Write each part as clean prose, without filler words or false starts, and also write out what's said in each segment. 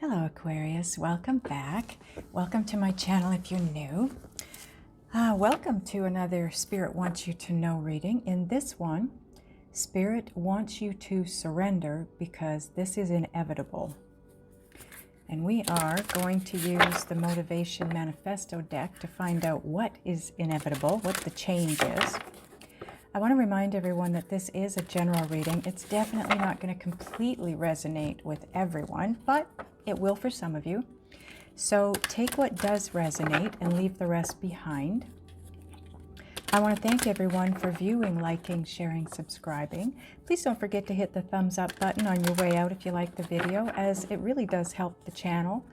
Hello Aquarius, welcome back. Welcome to my channel if you're new. Welcome to another Spirit Wants You to Know reading. In this one, Spirit wants you to surrender because this is inevitable. And we are going to use the Motivation Manifesto deck to find out what is inevitable, what the change is. I want to remind everyone that this is a general reading. It's definitely not going to completely resonate with everyone, but it will for some of you. So take what does resonate and leave the rest behind. I want to thank everyone for viewing, liking, sharing, subscribing. Please don't forget to hit the thumbs up button on your way out if you like the video, as it really does help the channel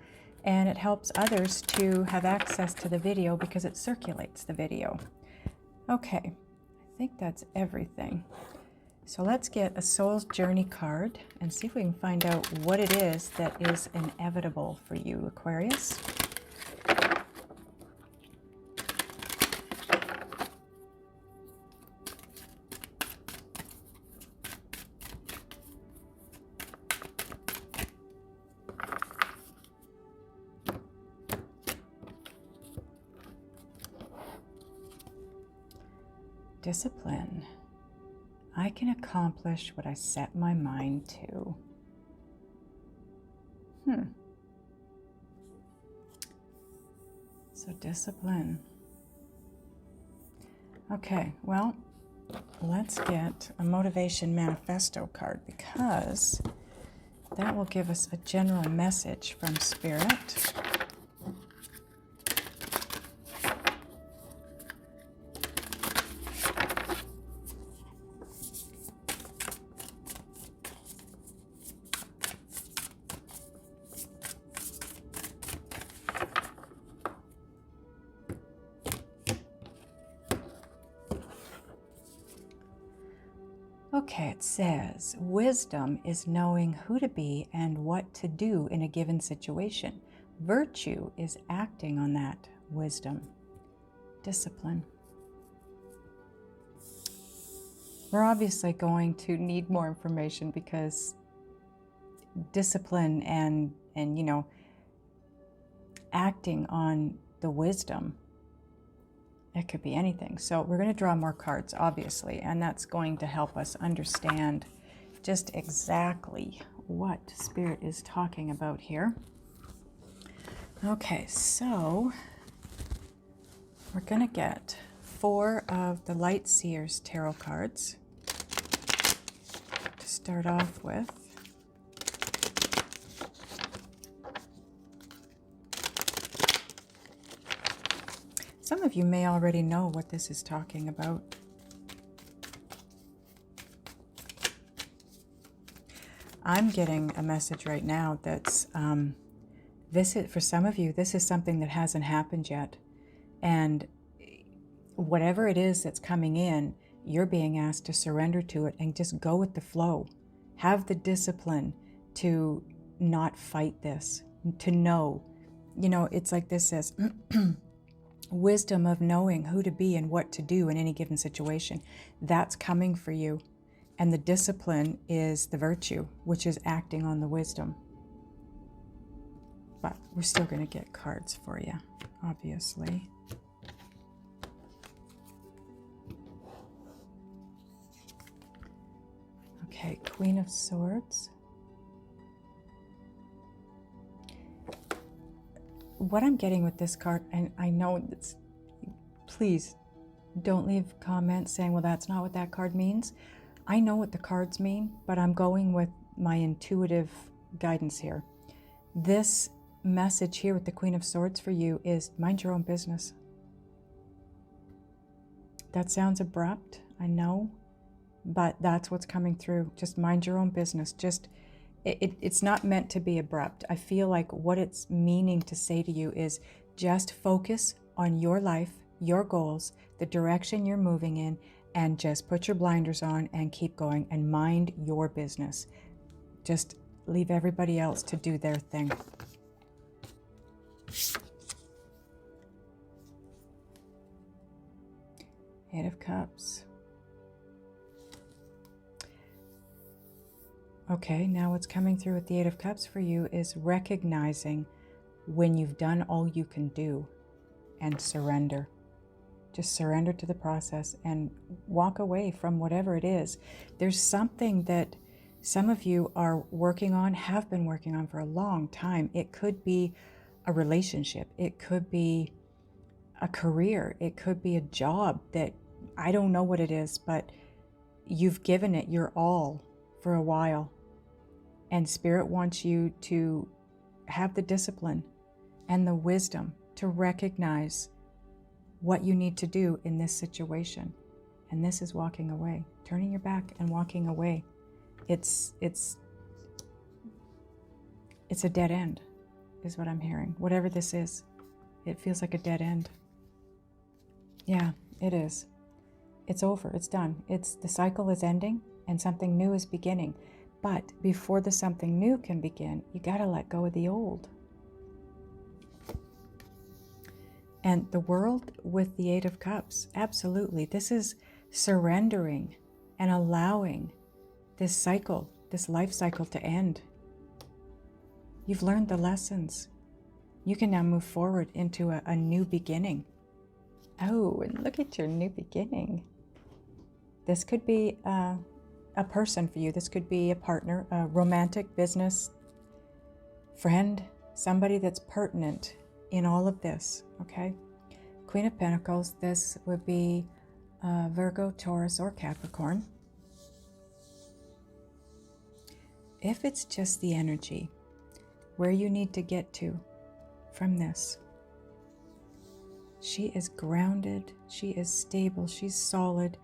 and it helps others to have access to the video because it circulates the video. Okay. I think that's everything. So let's get a Soul's Journey card and see if we can find out what it is that is inevitable for you, Aquarius. Discipline. I can accomplish what I set my mind to. So discipline. Okay, well, let's get a Motivation Manifesto card because that will give us a general message from Spirit. Okay, it says, wisdom is knowing who to be and what to do in a given situation. Virtue is acting on that wisdom. Discipline. We're obviously going to need more information because discipline and you know, acting on the wisdom, it could be anything. So we're going to draw more cards, obviously, and that's going to help us understand just exactly what Spirit is talking about here. Okay, so we're going to get 4 of the Light Seers Tarot cards to start off with. Some of you may already know what this is talking about. I'm getting a message right now that's, this is, for some of you, this is something that hasn't happened yet. And whatever it is that's coming in, you're being asked to surrender to it and just go with the flow. Have the discipline to not fight this, to know. You know, it's like this says, wisdom of knowing who to be and what to do in any given situation. That's coming for you. And the discipline is the virtue, which is acting on the wisdom. But we're still going to get cards for you, obviously. Okay, Queen of Swords. What I'm getting with this card, and I know it's, please don't leave comments saying, well, that's not what that card means. I know what the cards mean, but I'm going with my intuitive guidance here. This message here with the Queen of Swords for you is mind your own business. That sounds abrupt, I know, but that's what's coming through. Just mind your own business. Just it's not meant to be abrupt. I feel like what it's meaning to say to you is just focus on your life, your goals, the direction you're moving in, and just put your blinders on and keep going and mind your business. Just leave everybody else to do their thing. Eight of Cups. Okay, now what's coming through with the Eight of Cups for you is recognizing when you've done all you can do and surrender. Just surrender to the process and walk away from whatever it is. There's something that some of you are working on, have been working on for a long time. It could be a relationship. It could be a career. It could be a job that I don't know what it is, but you've given it your all for a while. And Spirit wants you to have the discipline and the wisdom to recognize what you need to do in this situation. And this is walking away, turning your back and walking away. It's a dead end, is what I'm hearing. Whatever this is, it feels like a dead end. Yeah, it is. It's over. It's done. The cycle is ending and something new is beginning. But before the something new can begin, you got to let go of the old. And the world with the Eight of Cups, absolutely. This is surrendering and allowing this cycle, this life cycle to end. You've learned the lessons. You can now move forward into a new beginning. Oh, and look at your new beginning. This could be a person for you. This could be a partner, a romantic, business, friend, somebody that's pertinent in all of this, okay? Queen of Pentacles, this would be Virgo, Taurus, or Capricorn. If it's just the energy, where you need to get to from this, she is grounded, she is stable, she's solid,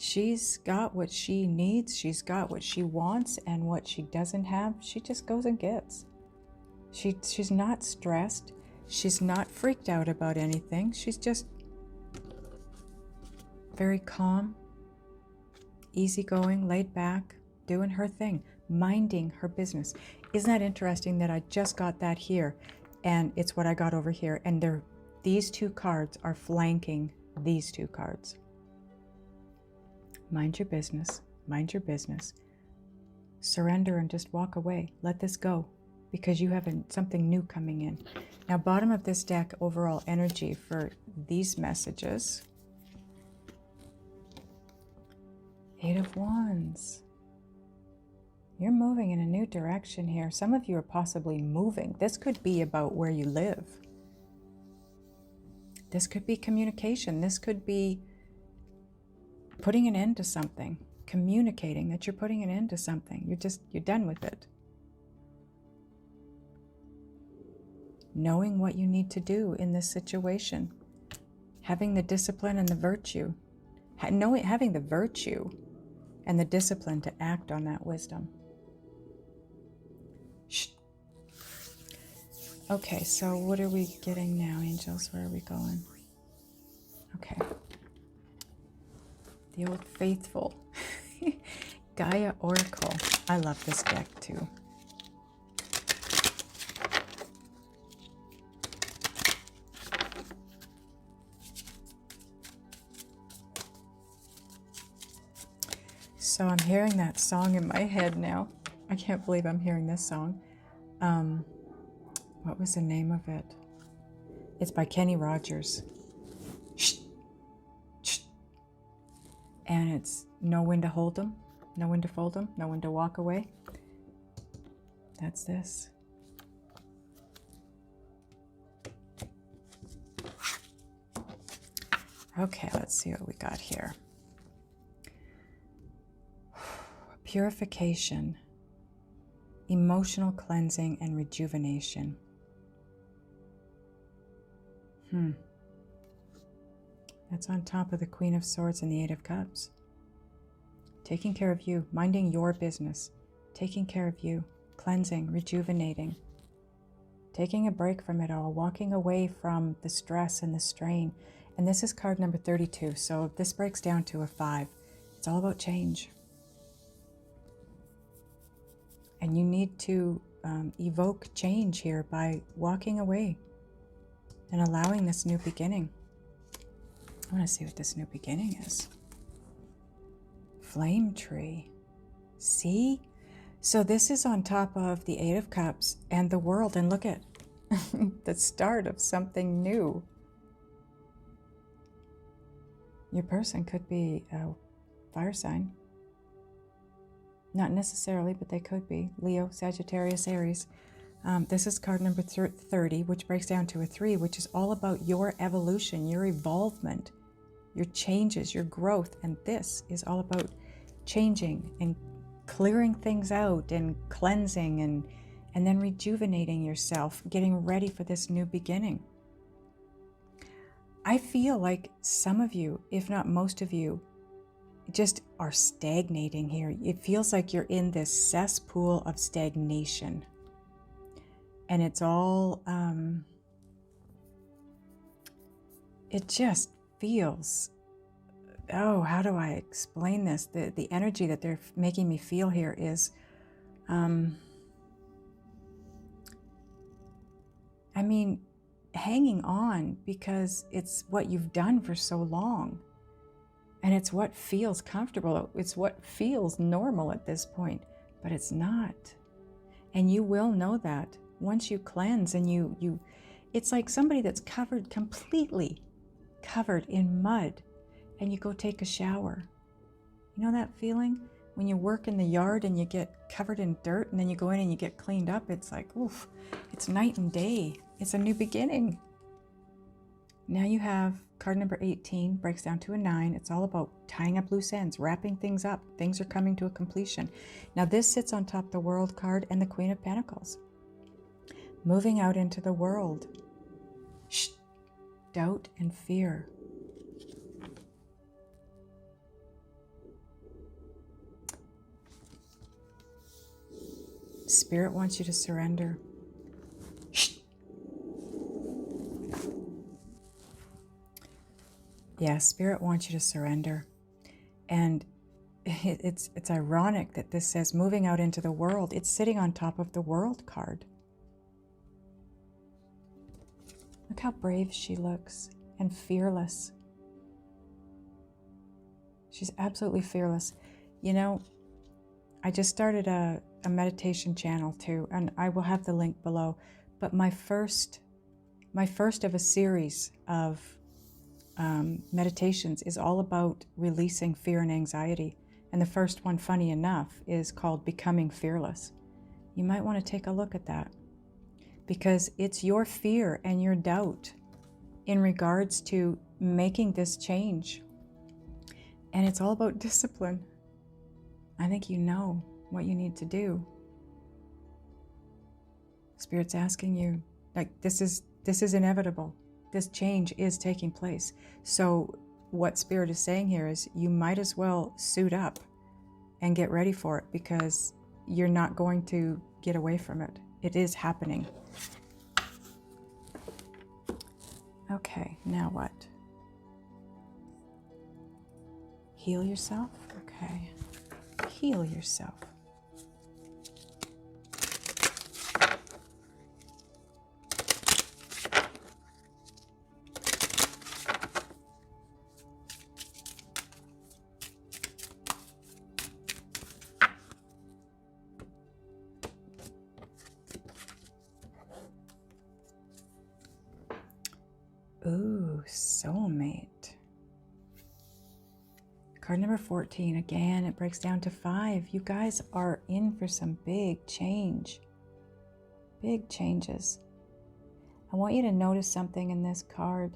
she's got what she needs, she's got what she wants, and what she doesn't have, she just goes and gets. She's not stressed, she's not freaked out about anything, she's just very calm, easygoing, laid back, doing her thing, minding her business. Isn't that interesting that I just got that here, and it's what I got over here, and these two cards are flanking these two cards. Mind your business, mind your business. Surrender and just walk away. Let this go, because you have something new coming in. Now, bottom of this deck, overall energy for these messages. Eight of Wands. You're moving in a new direction here. Some of you are possibly moving. This could be about where you live. This could be communication. This could be putting an end to something. Communicating that you're putting an end to something. You're done with it. Knowing what you need to do in this situation. Having the discipline and the virtue. Having the virtue and the discipline to act on that wisdom. Shh. Okay, so what are we getting now, angels? Where are we going? Okay. The old faithful Gaia Oracle. I love this deck too. So I'm hearing that song in my head now. I can't believe I'm hearing this song. What was the name of it? It's by Kenny Rogers. Shh. Shh. And it's know when to hold them, know when to fold them, know when to walk away. That's this. Okay, let's see what we got here. Purification, emotional cleansing, and rejuvenation. That's on top of the Queen of Swords and the Eight of Cups. Taking care of you, minding your business, taking care of you, cleansing, rejuvenating, taking a break from it all, walking away from the stress and the strain. And this is card number 32, so this breaks down to a 5. It's all about change. And you need to evoke change here by walking away and allowing this new beginning. I want to see what this new beginning is. Flame tree. See? So this is on top of the Eight of Cups and the World. And look at the start of something new. Your person could be a fire sign. Not necessarily, but they could be. Leo, Sagittarius, Aries. This is card number 30, which breaks down to a 3, which is all about your evolution, your evolvement, your changes, your growth. And this is all about changing and clearing things out and cleansing and then rejuvenating yourself, getting ready for this new beginning. I feel like some of you, if not most of you, just are stagnating here. It feels like you're in this cesspool of stagnation. And it's all, it just feels, oh, how do I explain this? The energy that they're making me feel here is, I mean, hanging on because it's what you've done for so long. And it's what feels comfortable. It's what feels normal at this point, but it's not. And you will know that once you cleanse and it's like somebody that's completely covered in mud and you go take a shower. You know that feeling? When you work in the yard and you get covered in dirt and then you go in and you get cleaned up, it's like, oof, it's night and day. It's a new beginning. Now you have card number 18, breaks down to a 9. It's all about tying up loose ends, wrapping things up. Things are coming to a completion. Now this sits on top of the World card and the Queen of Pentacles. Moving out into the world. Shh. Doubt and fear. Spirit wants you to surrender. Shh. Yeah, Spirit wants you to surrender. And it's ironic that this says moving out into the world. It's sitting on top of the World card. Look how brave she looks and fearless. She's absolutely fearless. You know, I just started a meditation channel too, and I will have the link below. But my first of a series of meditations is all about releasing fear and anxiety. And the first one, funny enough, is called Becoming Fearless. You might want to take a look at that, because it's your fear and your doubt in regards to making this change. And it's all about discipline. I think you know what you need to do. Spirit's asking you, like, this is inevitable. This change is taking place. So what Spirit is saying here is you might as well suit up and get ready for it, because you're not going to get away from it. It is happening. Okay, now what? Heal yourself? Okay. Heal yourself. Ooh, soulmate. Card number 14, again, it breaks down to 5. You guys are in for some big change. Big changes. I want you to notice something in this card.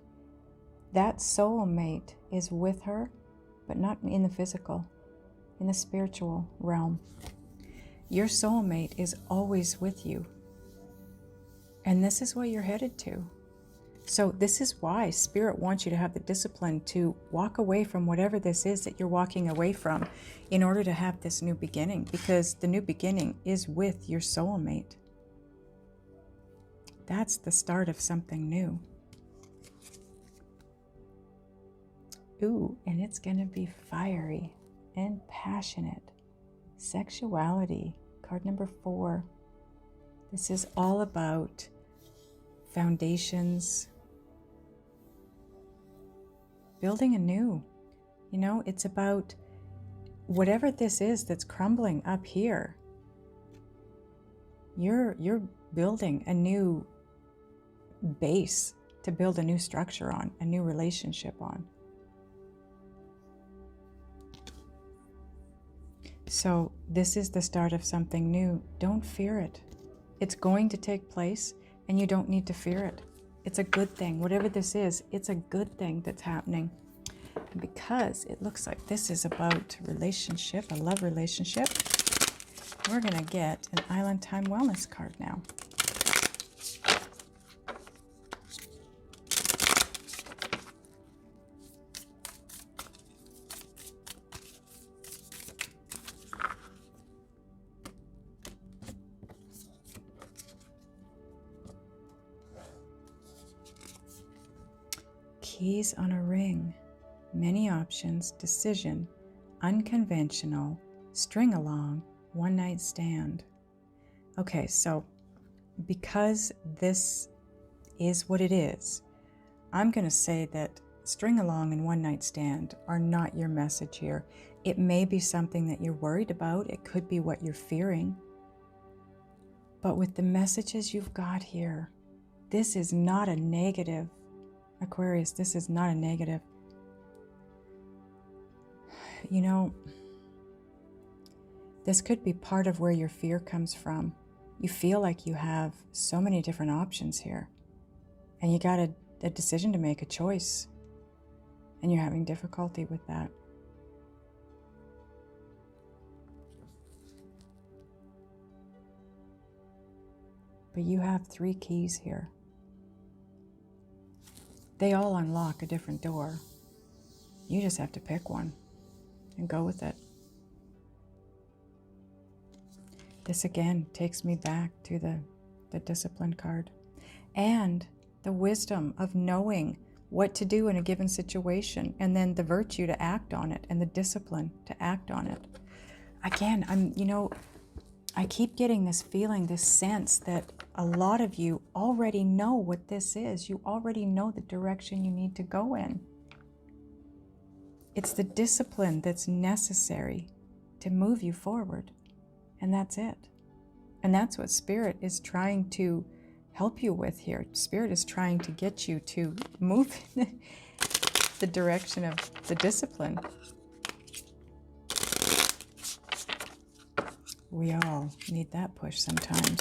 That soulmate is with her, but not in the physical, in the spiritual realm. Your soulmate is always with you. And this is what you're headed to. So this is why Spirit wants you to have the discipline to walk away from whatever this is that you're walking away from in order to have this new beginning, because the new beginning is with your soulmate. That's the start of something new. Ooh, and it's going to be fiery and passionate. Sexuality, card number 4. This is all about foundations, building anew. It's about whatever this is that's crumbling up here. You're building a new base to build a new structure on, a new relationship on. So this is the start of something new. Don't fear it. It's going to take place, and you don't need to fear it. It's a good thing. Whatever this is, it's a good thing that's happening. Because it looks like this is about relationship, a love relationship, we're going to get an Island Time Wellness card now. Keys on a ring. Many options, decision, unconventional, string along, one night stand. Okay, so because this is what it is, I'm going to say that string along and one night stand are not your message here. It may be something that you're worried about. It could be what you're fearing. But with the messages you've got here, this is not a negative. Aquarius, this is not a negative. You know, this could be part of where your fear comes from. You feel like you have so many different options here, and you got a decision to make, a choice, and you're having difficulty with that. But you have 3 keys here. They all unlock a different door. You just have to pick one and go with it. This again takes me back to the discipline card and the wisdom of knowing what to do in a given situation, and then the virtue to act on it and the discipline to act on it. Again, I keep getting this feeling, this sense that a lot of you already know what this is. You already know the direction you need to go in. It's the discipline that's necessary to move you forward. And that's it. And that's what Spirit is trying to help you with here. Spirit is trying to get you to move in the direction of the discipline. We all need that push sometimes.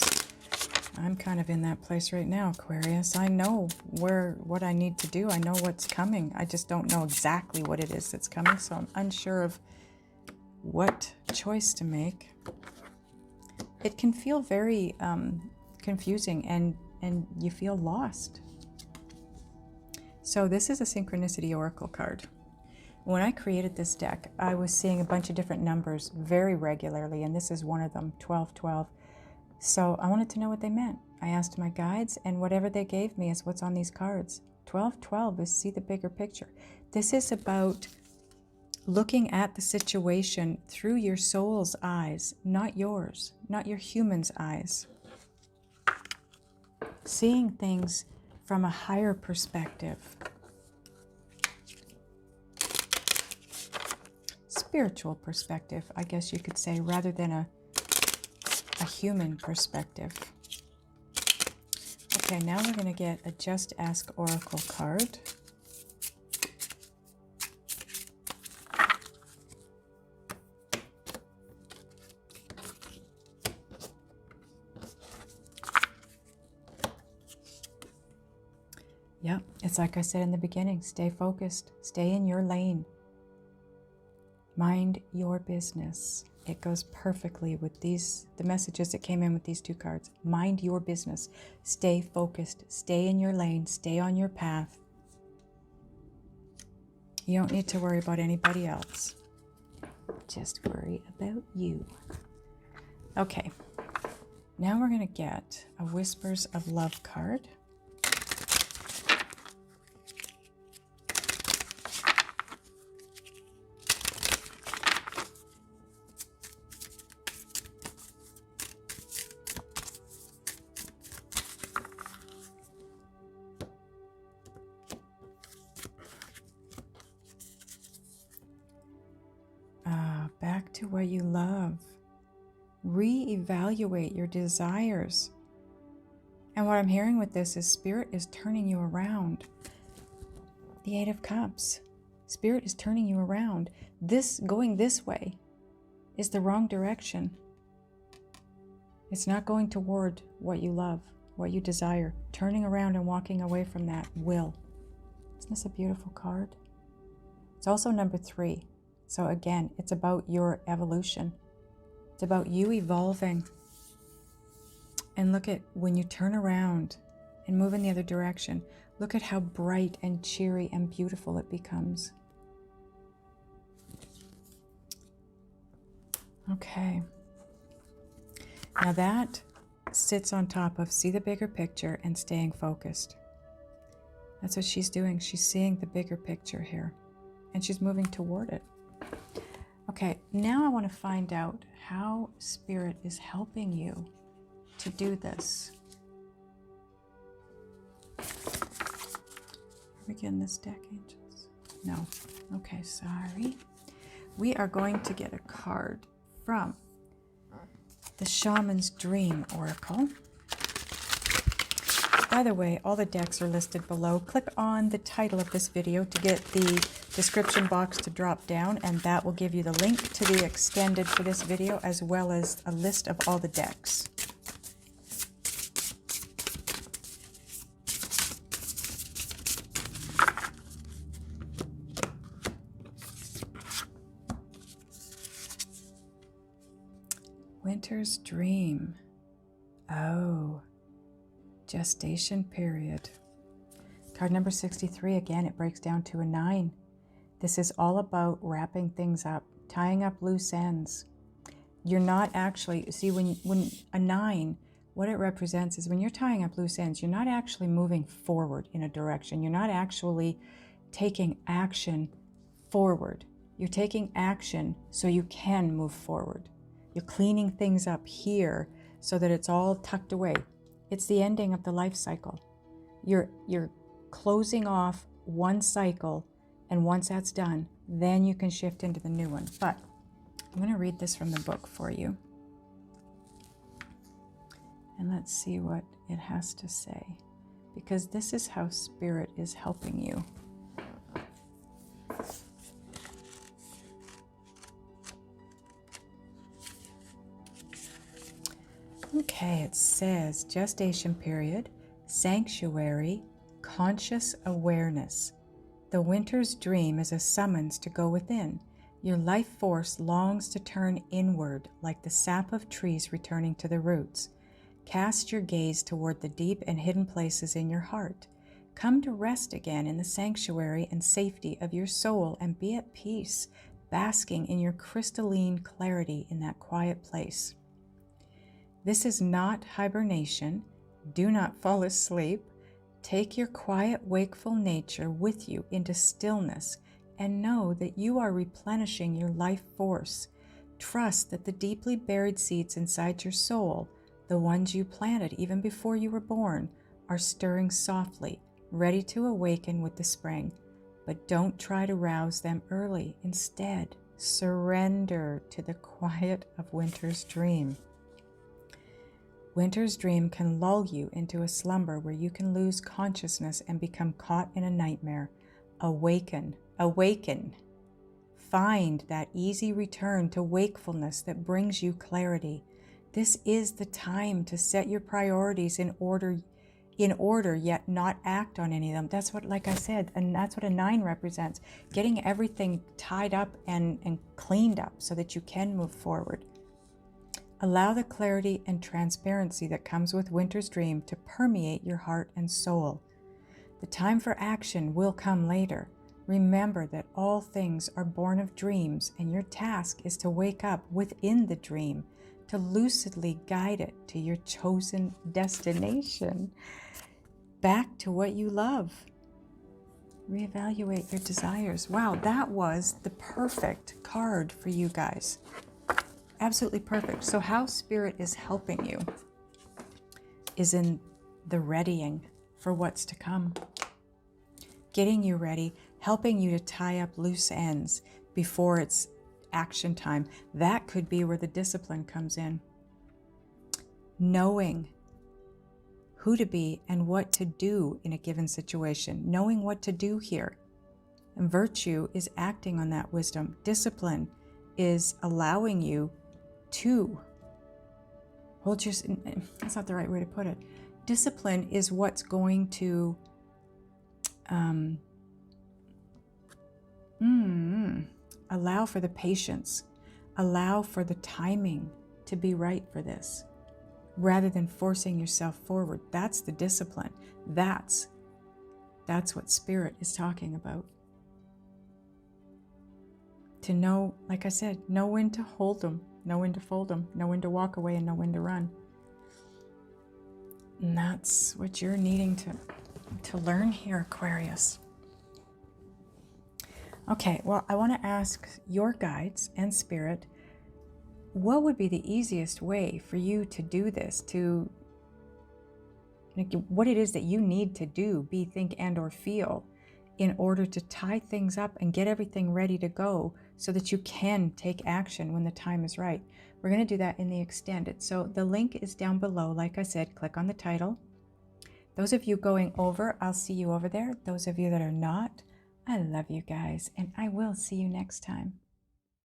I'm kind of in that place right now, Aquarius. I know what I need to do. I know what's coming. I just don't know exactly what it is that's coming, so I'm unsure of what choice to make. It can feel very confusing, and you feel lost. So this is a Synchronicity Oracle card. When I created this deck, I was seeing a bunch of different numbers very regularly, and this is one of them, 1212. So I wanted to know what they meant. I asked my guides, and whatever they gave me is what's on these cards. 1212 is see the bigger picture. This is about looking at the situation through your soul's eyes, not yours, not your human's eyes. Seeing things from a higher perspective. Spiritual perspective, I guess you could say, rather than a human perspective. Okay, now we're going to get a Just Ask Oracle card. Yep, it's like I said in the beginning, stay focused, stay in your lane. Mind your business. It goes perfectly with the messages that came in with these 2 cards. Mind your business. Stay focused. Stay in your lane. Stay on your path. You don't need to worry about anybody else. Just worry about you. Okay. Now we're going to get a Whispers of Love card. Back to what you love. Reevaluate your desires. And what I'm hearing with this is Spirit is turning you around. The Eight of Cups. Spirit is turning you around. Going this way is the wrong direction. It's not going toward what you love, what you desire. Turning around and walking away from that will. Isn't this a beautiful card? It's also number 3. So again, it's about your evolution. It's about you evolving. And look at when you turn around and move in the other direction, look at how bright and cheery and beautiful it becomes. Okay. Now that sits on top of see the bigger picture and staying focused. That's what she's doing. She's seeing the bigger picture here and she's moving toward it. Okay, now I want to find out how Spirit is helping you to do this. Are we getting this deck, angels? No. Okay, sorry. We are going to get a card from the Shaman's Dream Oracle. By the way, all the decks are listed below. Click on the title of this video to get the description box to drop down, and that will give you the link to the extended for this video, as well as a list of all the decks. Winter's Dream. Oh, gestation period. Card number 63, again, it breaks down to a 9. This is all about wrapping things up, tying up loose ends. You're not actually, see, when a 9, what it represents is when you're tying up loose ends, you're not actually moving forward in a direction. You're not actually taking action forward. You're taking action so you can move forward. You're cleaning things up here so that it's all tucked away. It's the ending of the life cycle. You're closing off one cycle, and once that's done, then you can shift into the new one. But I'm going to read this from the book for you. And let's see what it has to say, because this is how Spirit is helping you. Okay, it says gestation period, sanctuary, conscious awareness. The winter's dream is a summons to go within. Your life force longs to turn inward like the sap of trees returning to the roots. Cast your gaze toward the deep and hidden places in your heart. Come to rest again in the sanctuary and safety of your soul and be at peace, basking in your crystalline clarity in that quiet place. This is not hibernation. Do not fall asleep. Take your quiet, wakeful nature with you into stillness and know that you are replenishing your life force. Trust that the deeply buried seeds inside your soul, the ones you planted even before you were born, are stirring softly, ready to awaken with the spring. But don't try to rouse them early. Instead, surrender to the quiet of winter's dream. Winter's dream can lull you into a slumber where you can lose consciousness and become caught in a nightmare. Awaken, awaken. Find that easy return to wakefulness that brings you clarity. This is the time to set your priorities in order, yet not act on any of them. That's what, like I said, and that's what a 9 represents. Getting everything tied up and cleaned up so that you can move forward. Allow the clarity and transparency that comes with winter's dream to permeate your heart and soul. The time for action will come later. Remember that all things are born of dreams, and your task is to wake up within the dream, to lucidly guide it to your chosen destination. Back to what you love. Reevaluate your desires. Wow, that was the perfect card for you guys. Absolutely perfect. So how Spirit is helping you is in the readying for what's to come. Getting you ready, helping you to tie up loose ends before it's action time. That could be where the discipline comes in. knowing who to be and what to do in a given situation, knowing what to do here. And virtue is acting on that wisdom. Discipline is allowing you to hold your, that's not the right way to put it. Discipline is what's going to allow for the patience, allow for the timing to be right for this, rather than forcing yourself forward. That's the discipline. That's what Spirit is talking about. To know, like I said, know when to hold them, know when to fold them, know when to walk away, and know when to run. And that's what you're needing to learn here, Aquarius. Okay, well, I want to ask your guides and Spirit, what would be the easiest way for you to do this, to what it is that you need to do, be, think, and or feel in order to tie things up and get everything ready to go so that you can take action when the time is right. We're going to do that in the extended. So the link is down below. Like I said, click on the title. Those of you going over, I'll see you over there. Those of you that are not, I love you guys, and I will see you next time.